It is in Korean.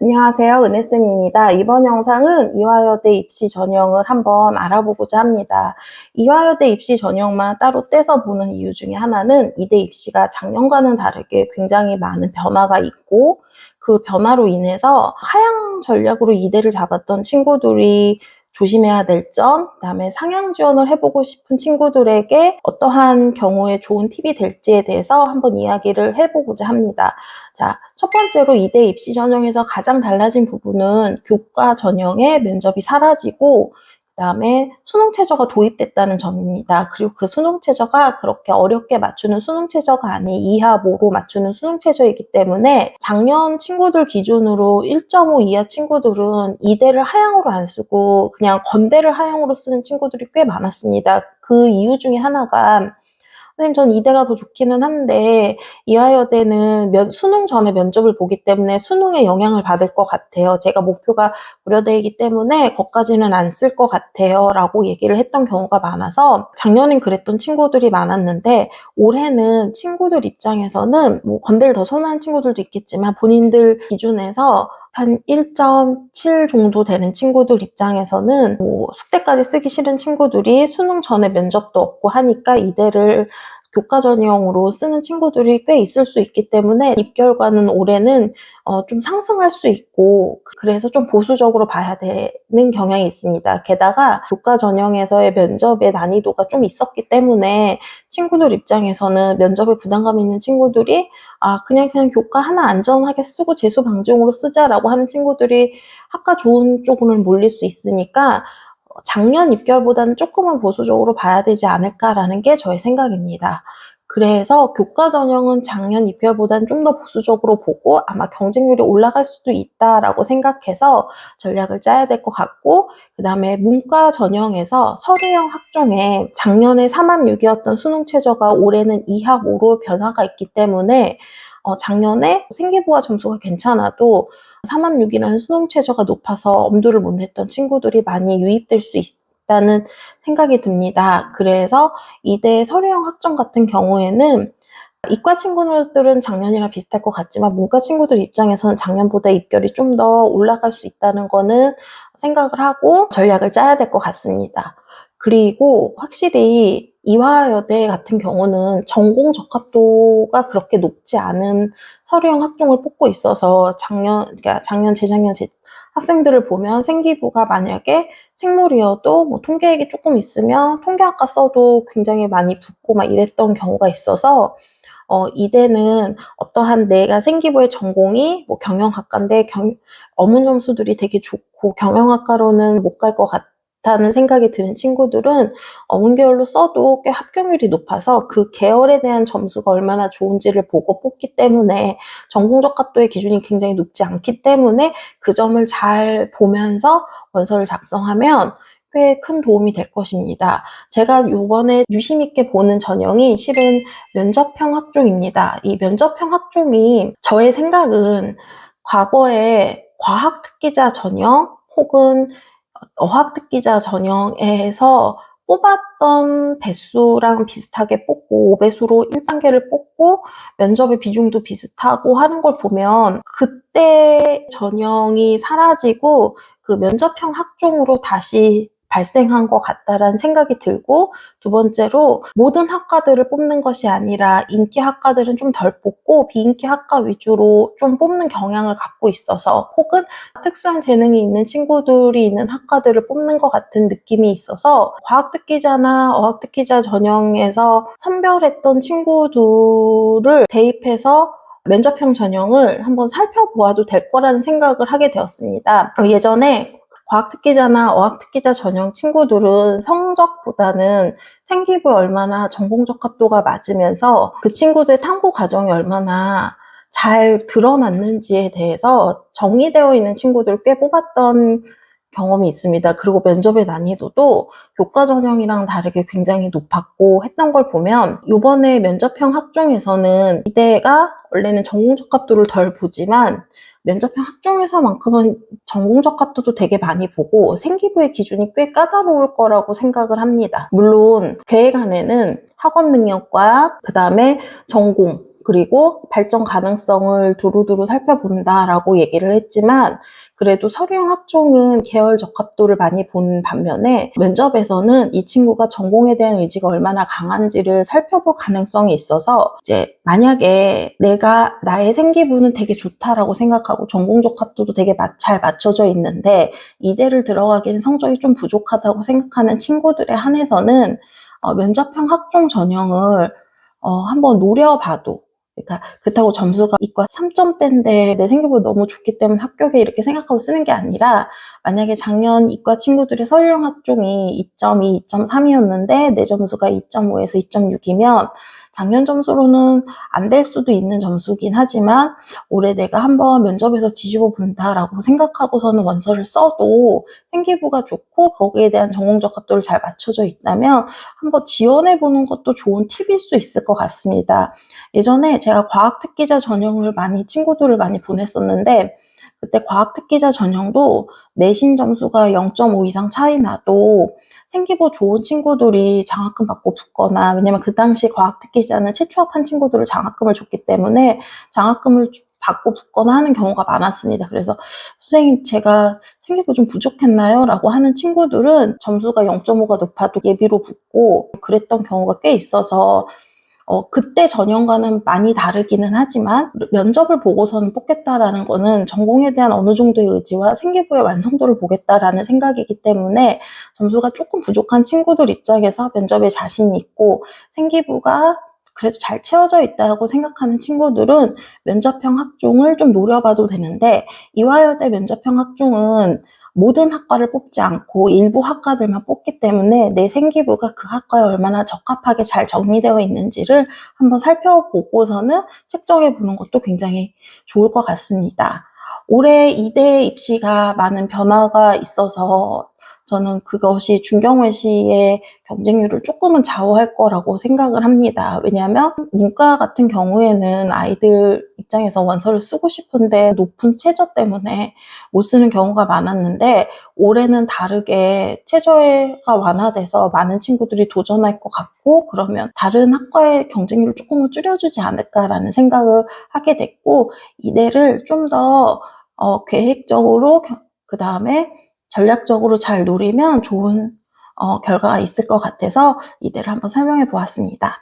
안녕하세요. 은혜쌤입니다. 이번 영상은 이화여대 입시 전형을 한번 알아보고자 합니다. 이화여대 입시 전형만 따로 떼서 보는 이유 중에 하나는 이대 입시가 작년과는 다르게 굉장히 많은 변화가 있고, 그 변화로 인해서 하향 전략으로 이대를 잡았던 친구들이 조심해야 될 점, 그다음에 상향 지원을 해보고 싶은 친구들에게 어떠한 경우에 좋은 팁이 될지에 대해서 한번 이야기를 해보고자 합니다. 자, 첫 번째로 이대 입시 전형에서 가장 달라진 부분은 교과 전형의 면접이 사라지고 그다음에 수능 최저가 도입됐다는 점입니다. 그리고 그 수능 최저가 그렇게 어렵게 맞추는 수능 최저가 아닌 이하 모로 맞추는 수능 최저이기 때문에 작년 친구들 기준으로 1.5 이하 친구들은 이대를 하향으로 안 쓰고 그냥 건대를 하향으로 쓰는 친구들이 꽤 많았습니다. 그 이유 중에 하나가 선생님, 전 이대가 더 좋기는 한데 이화여대는 수능 전에 면접을 보기 때문에 수능에 영향을 받을 것 같아요. 제가 목표가 고려대이기 때문에 거기까지는 안 쓸 것 같아요 라고 얘기를 했던 경우가 많아서 작년엔 그랬던 친구들이 많았는데 올해는 친구들 입장에서는 뭐 건대를 더 선호하는 친구들도 있겠지만 본인들 기준에서 한 1.7 정도 되는 친구들 입장에서는 뭐 숙제까지 쓰기 싫은 친구들이 수능 전에 면접도 없고 하니까 이대를 교과 전형으로 쓰는 친구들이 꽤 있을 수 있기 때문에 입결과는 올해는 좀 상승할 수 있고 그래서 좀 보수적으로 봐야 되는 경향이 있습니다. 게다가 교과 전형에서의 면접의 난이도가 좀 있었기 때문에 친구들 입장에서는 면접에 부담감 있는 친구들이 그냥 교과 하나 안전하게 쓰고 재수 방지용으로 쓰자라고 하는 친구들이 학과 좋은 쪽으로 몰릴 수 있으니까 작년 입결보다는 조금은 보수적으로 봐야 되지 않을까라는 게 저의 생각입니다. 그래서 교과 전형은 작년 입결보다는 좀 더 보수적으로 보고 아마 경쟁률이 올라갈 수도 있다라고 생각해서 전략을 짜야 될 것 같고, 그 다음에 문과 전형에서 서류형 학종에 작년에 3합6이었던 수능 최저가 올해는 2합5로 변화가 있기 때문에 작년에 생기부와 점수가 괜찮아도 3합6이라는 수능 최저가 높아서 엄두를 못 냈던 친구들이 많이 유입될 수 있다는 생각이 듭니다. 그래서 이대 서류형 학점 같은 경우에는 이과 친구들은 작년이랑 비슷할 것 같지만 문과 친구들 입장에서는 작년보다 입결이 좀 더 올라갈 수 있다는 거는 생각을 하고 전략을 짜야 될 것 같습니다. 그리고 확실히 이화여대 같은 경우는 전공 적합도가 그렇게 높지 않은 서류형 학종을 뽑고 있어서 그러니까 작년, 재작년 학생들을 보면 생기부가 만약에 생물이어도 뭐 통계액이 조금 있으면 통계학과 써도 굉장히 많이 붙고 막 이랬던 경우가 있어서 이대는 어떠한 내가 생기부의 전공이 뭐 경영학과인데 어문 점수들이 되게 좋고 경영학과로는 못 갈 것 같다는 생각이 드는 친구들은 어문 계열로 써도 꽤 합격률이 높아서 그 계열에 대한 점수가 얼마나 좋은지를 보고 뽑기 때문에 전공 적합도의 기준이 굉장히 높지 않기 때문에 그 점을 잘 보면서 원서를 작성하면 꽤 큰 도움이 될 것입니다. 제가 이번에 유심 있게 보는 전형이 실은 면접형 학종입니다. 이 면접형 학종이 저의 생각은 과거에 과학특기자 전형 혹은 어학특기자 전형에서 뽑았던 배수랑 비슷하게 뽑고 5배수로 1단계를 뽑고 면접의 비중도 비슷하고 하는 걸 보면 그때 전형이 사라지고 그 면접형 학종으로 다시 발생한 것 같다라는 생각이 들고, 두 번째로 모든 학과들을 뽑는 것이 아니라 인기 학과들은 좀 덜 뽑고 비인기 학과 위주로 좀 뽑는 경향을 갖고 있어서 혹은 특수한 재능이 있는 친구들이 있는 학과들을 뽑는 것 같은 느낌이 있어서 과학특기자나 어학특기자 전형에서 선별했던 친구들을 대입해서 면접형 전형을 한번 살펴보아도 될 거라는 생각을 하게 되었습니다. 예전에 과학특기자나 어학특기자 전형 친구들은 성적보다는 생기부에 얼마나 전공 적합도가 맞으면서 그 친구들의 탐구 과정이 얼마나 잘 드러났는지에 대해서 정의되어 있는 친구들을 꽤 뽑았던 경험이 있습니다. 그리고 면접의 난이도도 교과 전형이랑 다르게 굉장히 높았고 했던 걸 보면 이번에 면접형 학종에서는 이대가 원래는 전공 적합도를 덜 보지만 면접형 학종에서만큼은 전공 적합도도 되게 많이 보고 생기부의 기준이 꽤 까다로울 거라고 생각을 합니다. 물론 계획 안에는 학업 능력과 그 다음에 전공, 그리고 발전 가능성을 두루두루 살펴본다라고 얘기를 했지만 그래도 서류형 학종은 계열 적합도를 많이 보는 반면에 면접에서는 이 친구가 전공에 대한 의지가 얼마나 강한지를 살펴볼 가능성이 있어서 이제 만약에 내가 나의 생기부는 되게 좋다라고 생각하고 전공 적합도도 되게 잘 맞춰져 있는데 이대를 들어가기는 성적이 좀 부족하다고 생각하는 친구들에 한해서는 면접형 학종 전형을 한번 노려봐도, 그러니까 그렇다고 점수가 이과 3점대인데 내 생기부 너무 좋기 때문에 합격해 이렇게 생각하고 쓰는 게 아니라 만약에 작년 이과 친구들의 서류형 학종이 2.2, 2.3이었는데 내 점수가 2.5에서 2.6이면 작년 점수로는 안 될 수도 있는 점수긴 하지만 올해 내가 한번 면접에서 뒤집어 본다라고 생각하고서는 원서를 써도 생기부가 좋고 거기에 대한 전공 적합도를 잘 맞춰져 있다면 한번 지원해보는 것도 좋은 팁일 수 있을 것 같습니다. 예전에 제가 과학특기자 전형을 친구들을 많이 보냈었는데 그때 과학특기자 전형도 내신 점수가 0.5 이상 차이 나도 생기부 좋은 친구들이 장학금 받고 붙거나, 왜냐면 그 당시 과학특기자는 최초합한 친구들을 장학금을 줬기 때문에 장학금을 받고 붙거나 하는 경우가 많았습니다. 그래서 선생님 제가 생기부 좀 부족했나요? 라고 하는 친구들은 점수가 0.5가 높아도 예비로 붙고 그랬던 경우가 꽤 있어서 그때 전형과는 많이 다르기는 하지만 면접을 보고서는 뽑겠다라는 거는 전공에 대한 어느 정도의 의지와 생기부의 완성도를 보겠다라는 생각이기 때문에 점수가 조금 부족한 친구들 입장에서 면접에 자신이 있고 생기부가 그래도 잘 채워져 있다고 생각하는 친구들은 면접형 학종을 좀 노려봐도 되는데, 이화여대 면접형 학종은 모든 학과를 뽑지 않고 일부 학과들만 뽑기 때문에 내 생기부가 그 학과에 얼마나 적합하게 잘 정리되어 있는지를 한번 살펴보고서는 책정해 보는 것도 굉장히 좋을 것 같습니다. 올해 이대 입시가 많은 변화가 있어서 저는 그것이 중경외시의 경쟁률을 조금은 좌우할 거라고 생각을 합니다. 왜냐하면 문과 같은 경우에는 아이들 입장에서 원서를 쓰고 싶은데 높은 최저 때문에 못 쓰는 경우가 많았는데 올해는 다르게 최저가 완화돼서 많은 친구들이 도전할 것 같고, 그러면 다른 학과의 경쟁률을 조금은 줄여주지 않을까라는 생각을 하게 됐고, 이대를 좀 더 계획적으로 그 다음에 전략적으로 잘 노리면 좋은 결과가 있을 것 같아서 이대를 한번 설명해 보았습니다.